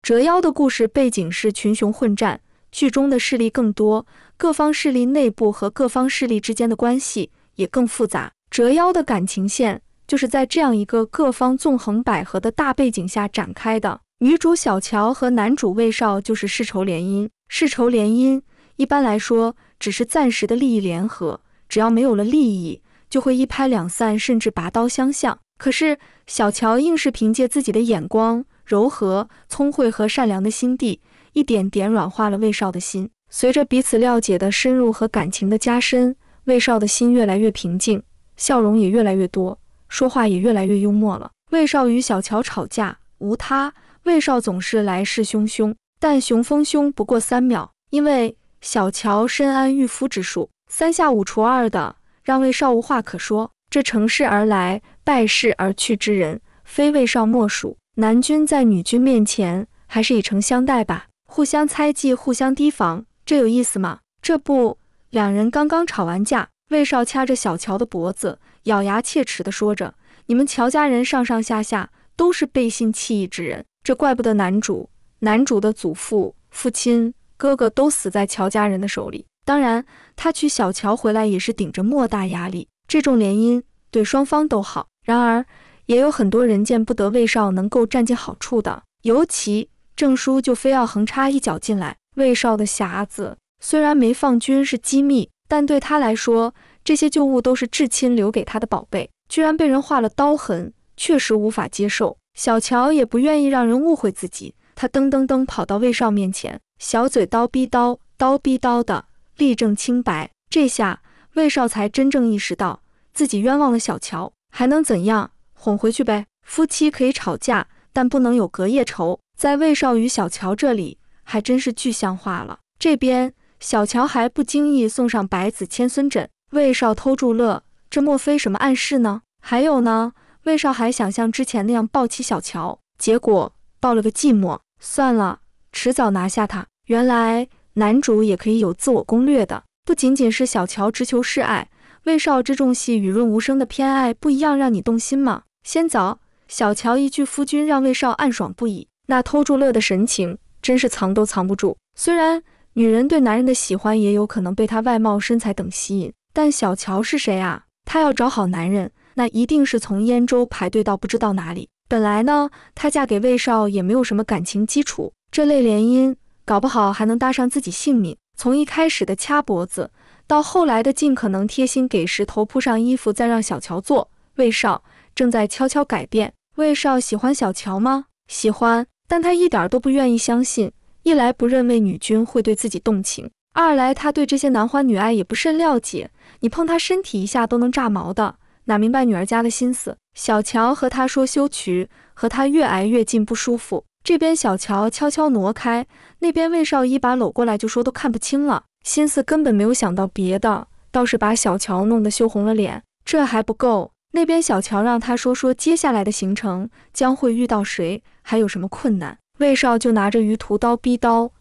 折腰的故事背景是群雄混战，剧中的势力更多，各方势力内部和各方势力之间的关系也更复杂。折腰的感情线就是在这样一个各方纵横捭阖的大背景下展开的。女主小乔和男主魏少就是世仇联姻。世仇联姻一般来说只是暂时的利益联合，只要没有了利益，就会一拍两散，甚至拔刀相向。可是小乔硬是凭借自己的眼光、柔和、聪慧和善良的心地，一点点软化了魏少的心。随着彼此了解的深入和感情的加深，魏少的心越来越平静，笑容也越来越多，说话也越来越幽默了。魏少与小乔吵架，无他，魏少总是来势汹汹，但雄风凶不过3秒，因为小乔深谙御夫之术，3下5除2的让魏少无话可说。这乘势而来，败势而去之人，非魏少莫属。男君在女君面前，还是以诚相待吧，互相猜忌，互相提防，这有意思吗？这不，两人刚刚吵完架，魏少掐着小乔的脖子，咬牙切齿地说着：“你们乔家人上上下下都是背信弃义之人，这怪不得男主的祖父、父亲、哥哥都死在乔家人的手里。当然，他娶小乔回来也是顶着莫大压力。这种联姻对双方都好，然而也有很多人见不得魏少能够占尽好处的，尤其郑叔就非要横插一脚进来。魏少的匣子虽然没放军是机密，但对他来说，这些旧物都是至亲留给他的宝贝，居然被人划了刀痕，确实无法接受。小乔也不愿意让人误会自己，他噔噔噔跑到魏少面前，小嘴叨逼叨叨逼叨的力证清白。这下魏少才真正意识到自己冤枉了小乔，还能怎样？哄回去呗。夫妻可以吵架，但不能有隔夜仇。在魏少与小乔这里，还真是具象化了。这边小乔还不经意送上百子千孙枕，魏少偷住乐，这莫非什么暗示呢？还有呢，魏少还想像之前那样抱起小乔，结果抱了个寂寞。算了，迟早拿下他。原来男主也可以有自我攻略的，不仅仅是小乔直求示爱，魏少之重戏雨润无声的偏爱不一样让你动心吗？先早，小乔一句夫君让魏少暗爽不已，那偷住乐的神情真是藏都藏不住。虽然女人对男人的喜欢也有可能被他外貌身材等吸引，但小乔是谁啊？她要找好男人，那一定是从燕州排队到不知道哪里。本来呢，她嫁给魏少也没有什么感情基础，这类联姻搞不好还能搭上自己性命。从一开始的掐脖子，到后来的尽可能贴心给石头铺上衣服再让小乔做，魏少正在悄悄改变。魏少喜欢小乔吗？喜欢，但他一点都不愿意相信，一来不认为女君会对自己动情，二来他对这些男欢女爱也不甚了解，你碰他身体一下都能炸毛的，哪明白女儿家的心思。小乔和他说羞渠，和他越挨越近不舒服，这边小乔悄悄挪开，那边魏少一把搂过来就说都看不清了，心思根本没有想到别的，倒是把小乔弄得羞红了脸。这还不够，那边小乔让他说接下来的行程将会遇到谁，还有什么困难，魏少就拿着鱼屠刀逼刀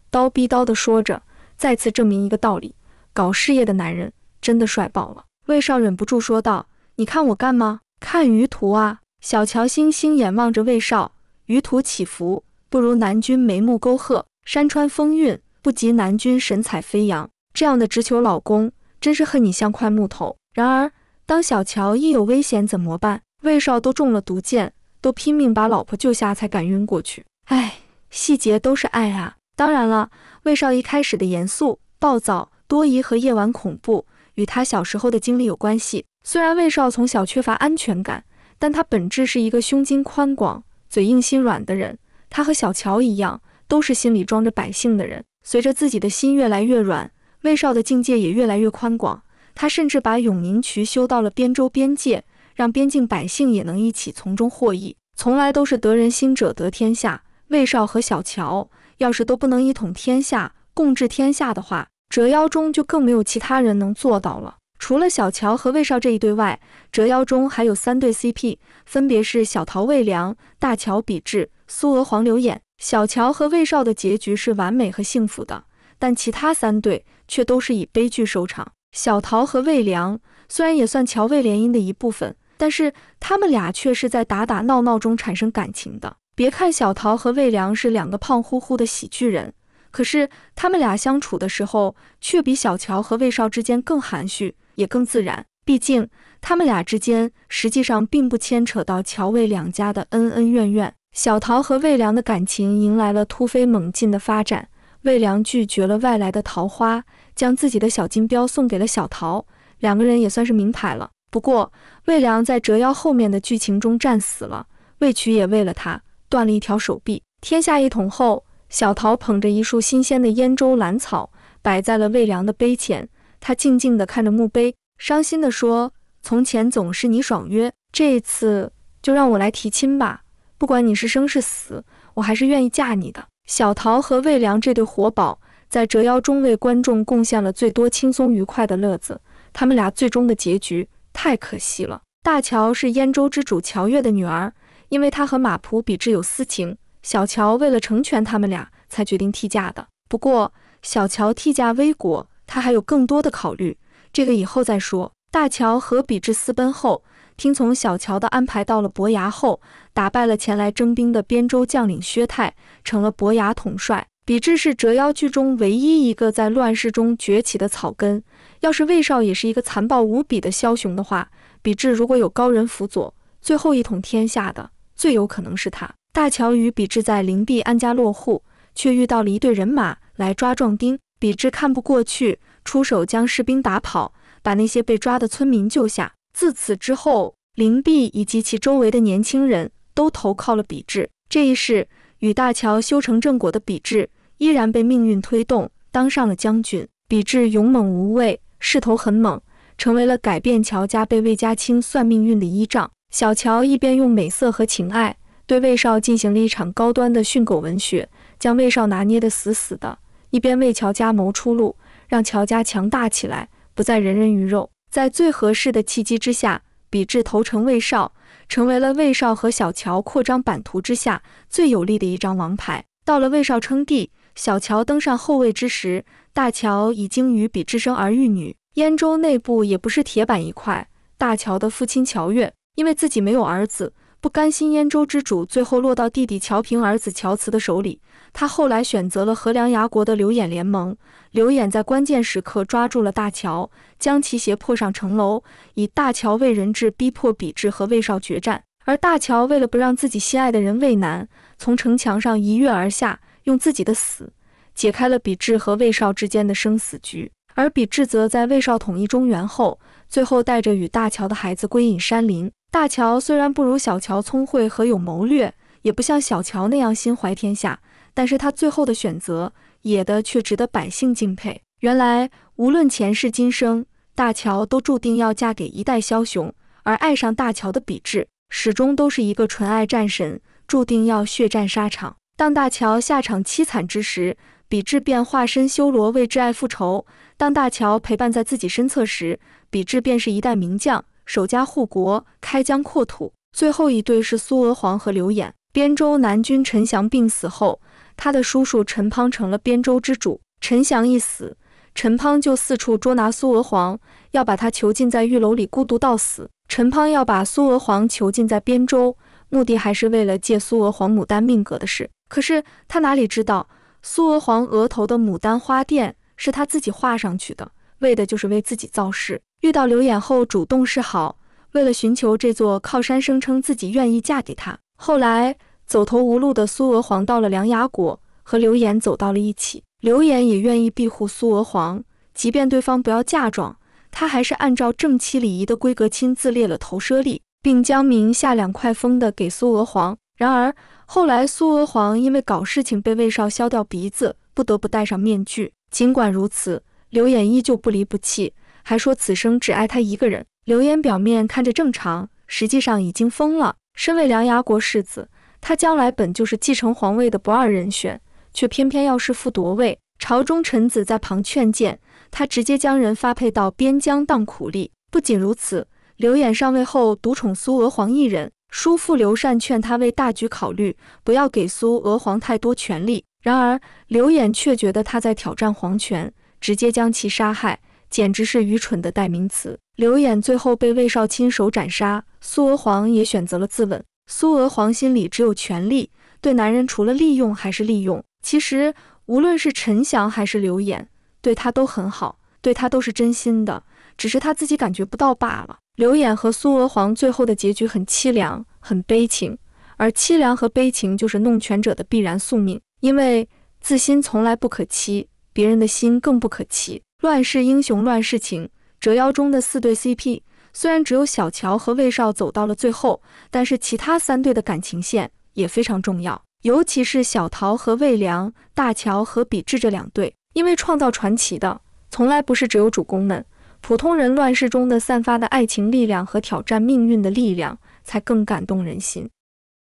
的说着，再次证明一个道理，搞事业的男人真的帅爆了。魏少忍不住说道：你看我干嘛？看鱼屠啊。小乔星星眼望着魏少，鱼屠起伏，不如南君眉目沟壑，山川风韵，不及南君神采飞扬。这样的直球老公，真是恨你像块木头。然而当小乔一有危险怎么办？魏少都中了毒箭，都拼命把老婆救下才敢晕过去。唉，细节都是爱啊。当然了，魏少一开始的严肃、暴躁、多疑和夜晚恐怖，与他小时候的经历有关系。虽然魏少从小缺乏安全感，但他本质是一个胸襟宽广、嘴硬心软的人。他和小乔一样，都是心里装着百姓的人。随着自己的心越来越软，魏少的境界也越来越宽广。他甚至把永宁渠修到了边州边界，让边境百姓也能一起从中获益。从来都是得人心者得天下，魏少和小乔要是都不能一统天下、共治天下的话，折腰中就更没有其他人能做到了。除了小乔和魏少这一对外，折腰中还有3对 CP， 分别是小桃魏良、大乔比智、苏娥黄柳眼。小乔和魏少的结局是完美和幸福的，但其他3对却都是以悲剧收场。小桃和魏良虽然也算乔魏联姻的一部分，但是他们俩却是在打打闹闹中产生感情的。别看小桃和魏良是两个胖乎乎的喜剧人，可是他们俩相处的时候，却比小乔和魏少之间更含蓄，也更自然。毕竟他们俩之间实际上并不牵扯到乔魏两家的恩恩怨怨。小桃和魏良的感情迎来了突飞猛进的发展。魏良拒绝了外来的桃花，将自己的小金标送给了小桃，两个人也算是明牌了。不过魏良在折腰后面的剧情中战死了，魏曲也为了他断了一条手臂。天下一统后，小桃捧着一束新鲜的燕州兰草摆在了魏良的碑前，他静静地看着墓碑，伤心地说：从前总是你爽约，这一次就让我来提亲吧，不管你是生是死，我还是愿意嫁你的。小桃和魏良这对活宝在折腰中为观众贡献了最多轻松愉快的乐子，他们俩最终的结局太可惜了。大乔是燕州之主乔越的女儿，因为她和马仆比智有私情，小乔为了成全他们俩才决定替嫁的。不过小乔替嫁未果，他还有更多的考虑，这个以后再说。大乔和比智私奔后，听从小乔的安排到了伯牙后，打败了前来征兵的边州将领薛泰，成了伯牙统帅。比智是折腰剧中唯一一个在乱世中崛起的草根，要是魏少也是一个残暴无比的枭雄的话，比智如果有高人辅佐，最后一统天下的最有可能是他。大乔与比智在灵璧安家落户，却遇到了一队人马来抓壮丁，比智看不过去，出手将士兵打跑，把那些被抓的村民救下。自此之后，灵璧以及其周围的年轻人都投靠了比智。这一世，与大乔修成正果的比智依然被命运推动，当上了将军。比智勇猛无畏，势头很猛，成为了改变乔家被魏家清算命运的依仗。小乔一边用美色和情爱对魏少进行了一场高端的训狗文学，将魏少拿捏得死死的，一边为乔家谋出路，让乔家强大起来，不再人人鱼肉。在最合适的契机之下，比智投诚魏少，成为了魏少和小乔扩张版图之下最有力的一张王牌。到了魏少称帝，小乔登上后位之时，大乔已经与比智生儿育女。燕州内部也不是铁板一块，大乔的父亲乔越因为自己没有儿子，不甘心燕州之主最后落到弟弟乔平儿子乔慈的手里，他后来选择了和梁牙国的刘演联盟。刘演在关键时刻抓住了大乔，将其胁迫上城楼，以大乔为人质逼迫比智和魏少决战。而大乔为了不让自己心爱的人魏难，从城墙上一跃而下，用自己的死解开了比智和魏少之间的生死局。而比智则在魏少统一中原后，最后带着与大乔的孩子归隐山林。大乔虽然不如小乔聪慧和有谋略，也不像小乔那样心怀天下，但是他最后的选择野的却值得百姓敬佩。原来无论前世今生，大乔都注定要嫁给一代枭雄，而爱上大乔的比智始终都是一个纯爱战神，注定要血战沙场。当大乔下场凄惨之时，比智便化身修罗为挚爱复仇；当大乔陪伴在自己身侧时，比智便是一代名将，守家护国，开疆扩土。最后一对是苏娥皇和刘演。边州南军陈祥病死后，他的叔叔陈滂成了边州之主。陈祥一死，陈滂就四处捉拿苏娥皇，要把他囚禁在狱楼里孤独到死。陈滂要把苏娥皇囚禁在边州，目的还是为了借苏娥皇牡丹命格的事。可是他哪里知道，苏娥皇额头的牡丹花钿是他自己画上去的，为的就是为自己造势。遇到刘演后主动示好，为了寻求这座靠山，声称自己愿意嫁给他。后来走投无路的苏娥皇到了梁牙国，和刘演走到了一起。刘演也愿意庇护苏娥皇，即便对方不要嫁妆，他还是按照正妻礼仪的规格亲自列了投奢利，并将名下2块封的给苏娥皇。然而后来苏娥皇因为搞事情被魏少削掉鼻子，不得不戴上面具。尽管如此，刘演依旧不离不弃，还说此生只爱他一个人。刘演表面看着正常，实际上已经疯了。身为梁牙国世子，他将来本就是继承皇位的不二人选，却偏偏要弑父夺位。朝中臣子在旁劝谏，他直接将人发配到边疆当苦力。不仅如此，刘演上位后独宠苏娥皇一人，叔父刘禅劝他为大局考虑，不要给苏娥皇太多权力。然而刘演却觉得他在挑战皇权，直接将其杀害，简直是愚蠢的代名词。刘演最后被魏少亲手斩杀，苏娥皇也选择了自刎。苏娥皇心里只有权力，对男人除了利用还是利用。其实无论是陈翔还是刘演，对他都很好，对他都是真心的，只是他自己感觉不到罢了。刘演和苏娥皇最后的结局很凄凉，很悲情，而凄凉和悲情就是弄权者的必然宿命，因为自心从来不可欺，别人的心更不可欺。乱世英雄乱世情，折腰中的4对 CP， 虽然只有小乔和魏少走到了最后，但是其他3对的感情线也非常重要，尤其是小桃和魏良、大乔和比智这2对，因为创造传奇的从来不是只有主公们，普通人乱世中的散发的爱情力量和挑战命运的力量才更感动人心。